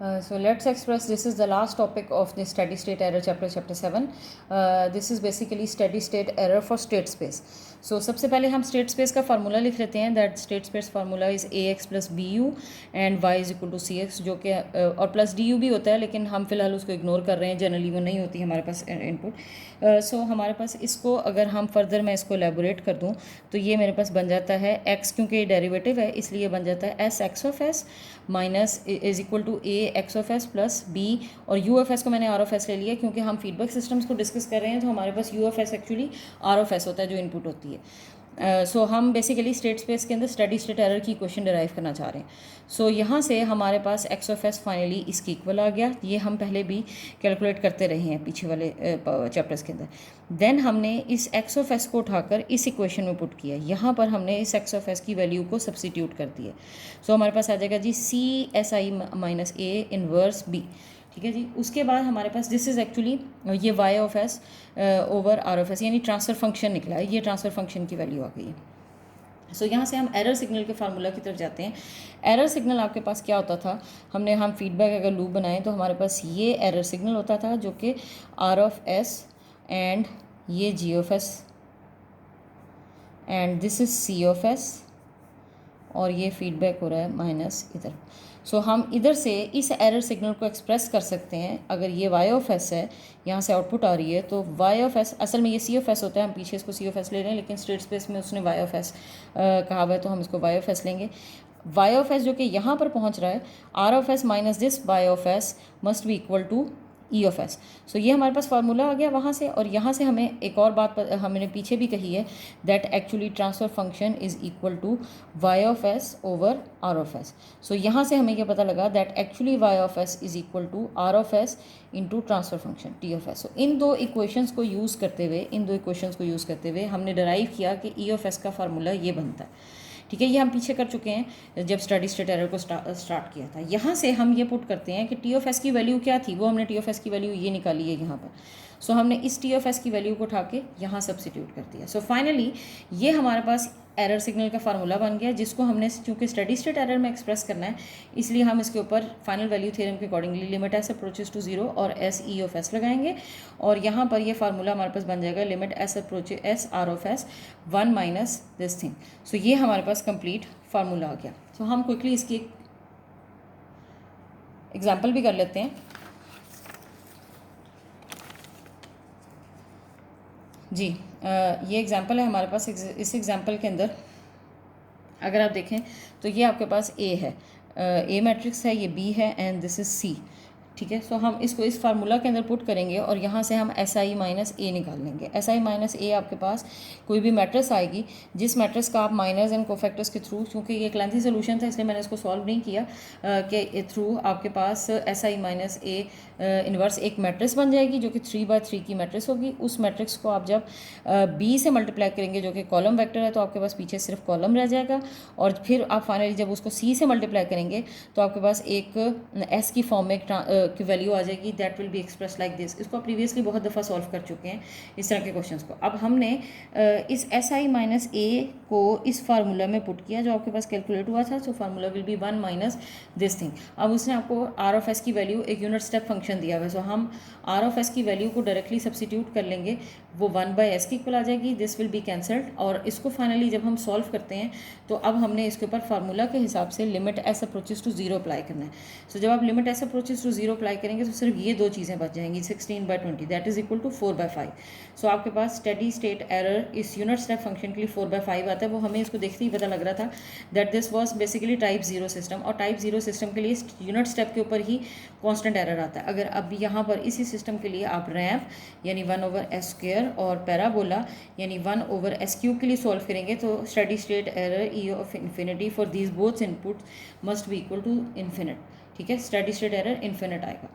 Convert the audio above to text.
So let's express, this is the last topic of the steady state error chapter 7. This is basically steady state error for state space. So सबसे पहले हम state space का formula लिख लेते हैं. That state space formula is ax plus bu and y is equal to cx, जो कि और प्लस du भी होता है, लेकिन हम फिलहाल उसको इग्नोर कर रहे हैं, जनरली वो नहीं होती हमारे पास इनपुट. सो हमारे पास इसको अगर हम फर्दर मैं इसको एलेबोरेट कर दूं तो ये मेरे पास बन जाता है x, क्योंकि ये डेरिवेटिव है इसलिए बन जाता है S X of S minus is equal to A X of S plus B, और यू ऑफ एस को मैंने आर ऑफ एस ले लिया क्योंकि हम फीडबैक सिस्टम्स को डिस्कस कर रहे हैं, तो हमारे पास U of S actually R of S होता है जो इनपुट होती है. सो हम बेसिकली स्टेट स्पेस के अंदर स्टेडी स्टेट एरर की क्वेश्चन डिराइव करना चाह रहे हैं. सो यहाँ से हमारे पास एक्स ऑफ एस फाइनली इसकी इक्वल आ गया. ये हम पहले भी कैलकुलेट करते रहे हैं पीछे वाले चैप्टर्स के अंदर. देन हमने इस एक्स ऑफ एस को उठाकर इस इक्वेशन में पुट किया. यहाँ पर हमने इस एक्स ऑफ एस की वैल्यू को सब्सटीट्यूट कर दिया. सो हमारे पास आ जाएगा G C S I minus A inverse B. ठीक है जी. उसके बाद हमारे पास दिस इज़ एक्चुअली ये Y of S over R of S, यानी ट्रांसफ़र फंक्शन निकला है. ये ट्रांसफ़र फंक्शन की वैल्यू आ गई है. सो यहाँ से हम एरर सिग्नल के फार्मूला की तरफ जाते हैं. एरर सिग्नल आपके पास क्या होता था, हम फीडबैक अगर लूप बनाएं तो हमारे पास ये एरर सिग्नल होता था जो कि आर ऑफ एस एंड ये G of S and this is C of S, और ये फीडबैक हो रहा है माइनस इधर. सो हम इधर से इस एरर सिग्नल को एक्सप्रेस कर सकते हैं. अगर ये वाई ऑफ एस है, यहाँ से आउटपुट आ रही है, तो वाई ऑफ एस असल में ये सी ऑफ एस होता है, हम पीछे इसको सी ऑफ एस ले रहे हैं, लेकिन स्टेट स्पेस में उसने वाई ऑफ एस कहा हुआ है तो हम इसको वाई ऑफ एस लेंगे. वाई ऑफ एस जो कि यहाँ पर पहुँच रहा है, R of S minus this Y of S must be equal to E of S. So ये हमारे पास फार्मूला आ गया वहाँ से. और यहाँ से हमें एक और बात हमने पीछे भी कही है, that actually transfer function is equal to Y of S over R of S. So यहाँ से हमें ये पता लगा that actually Y of S is equal to R of S into transfer function T of S. So इन दो equations को use करते हुए हमने डराइव किया कि ई ऑफ एस का फार्मूला ये बनता है. ठीक है, ये हम पीछे कर चुके हैं जब स्टडी स्टेट एरर को स्टार्ट किया था. यहाँ से हम ये पुट करते हैं कि टी ऑफ एस की वैल्यू क्या थी, वो हमने टी ऑफ एस की वैल्यू ये निकाली है यहाँ पर. सो हमने इस टी ऑफ एस की वैल्यू को उठा के यहाँ सब्सिट्यूट कर दिया. सो फाइनली ये हमारे पास एरर सिग्नल का फार्मूला बन गया, जिसको हमने चूँकि स्टडी स्टेट एरर में एक्सप्रेस करना है, इसलिए हम इसके ऊपर फाइनल वैल्यू थ्योरम के accordingly limit S approaches to zero और एस ई ऑफ एस लगाएंगे. और यहाँ पर ये फार्मूला हमारे पास बन जाएगा limit S approach S R of S 1 minus this thing. So ये हमारे पास कंप्लीट फार्मूला आ गया. सो हम क्विकली इसकी एक एग्जाम्पल भी कर लेते हैं जी. ये एग्जांपल है हमारे पास. इस एग्जांपल के अंदर अगर आप देखें तो ये आपके पास ए है, ए मैट्रिक्स है, ये बी है एंड दिस इज़ सी. ठीक है. सो हम इसको इस फार्मूला के अंदर पुट करेंगे और यहाँ से हम एस आई माइनस ए निकाल लेंगे. एस आई माइनस ए आपके पास कोई भी मैट्रिक्स आएगी, जिस मैट्रिक्स का आप माइनस एंड कोफैक्टर्स के थ्रू, क्योंकि ये एक लेंथी सोल्यूशन था इसलिए मैंने इसको सॉल्व नहीं किया, के थ्रू आपके पास S I minus A inverse एक मैट्रिक्स बन जाएगी जो कि 3/3 की मैट्रिक्स होगी. उस मैट्रिक्स को आप जब बी से मल्टीप्लाई करेंगे जो कि कॉलम वेक्टर है, तो आपके पास पीछे सिर्फ कॉलम रह जाएगा. और फिर आप फाइनली जब उसको सी से मल्टीप्लाई करेंगे तो आपके पास एक एस की फॉर्म में की वैल्यू आ जाएगी. That will be express like this. इसको आप प्रीवियसली बहुत दफ़ा सॉल्व कर चुके हैं इस तरह के क्वेश्चंस को. अब हमने इस एस आई माइनस ए को इस फार्मूला में पुट किया जो आपके पास कैलकुलेट हुआ था. So formula will be 1 minus this thing. अब उसने आपको आर ऑफ एस की वैल्यू एक यूनिट स्टेप फंक्शन दिया हुआ है. सो हम आर ऑफ एस की वैल्यू को डायरेक्टली सब्सिट्यूट कर लेंगे, वो 1/s की इक्वल आ जाएगी. This will be cancelled. और इसको फाइनली जब हम सॉल्व करते हैं तो अब हमने इसके ऊपर फार्मूला के हिसाब से limit S approaches to zero apply करना है. सो जब आप limit S approaches to zero apply करेंगे तो सिर्फ ये दो चीज़ें बच जाएंगी, 16/20 that is equal to 4/5. So आपके पास स्टेडी स्टेट एरर इस यूनिट स्टेप फंक्शन के लिए 4/5 आता है. वो हमें इसको देखते ही पता लग रहा था that this was basically type 0 system. और टाइप 0 सिस्टम के लिए यूनिट स्टेप के ऊपर ही कॉन्स्टेंट एरर आता है. अगर अब यहाँ पर इसी सिस्टम के लिए आप रैंप यानी 1/s² और पैराबोला यानी 1/s³ के लिए सॉल्व करेंगे तो steady state error E of infinity for these both input must be equal to infinite. ठीक है, स्टेडी स्टेट एरर इन्फिनिट आएगा.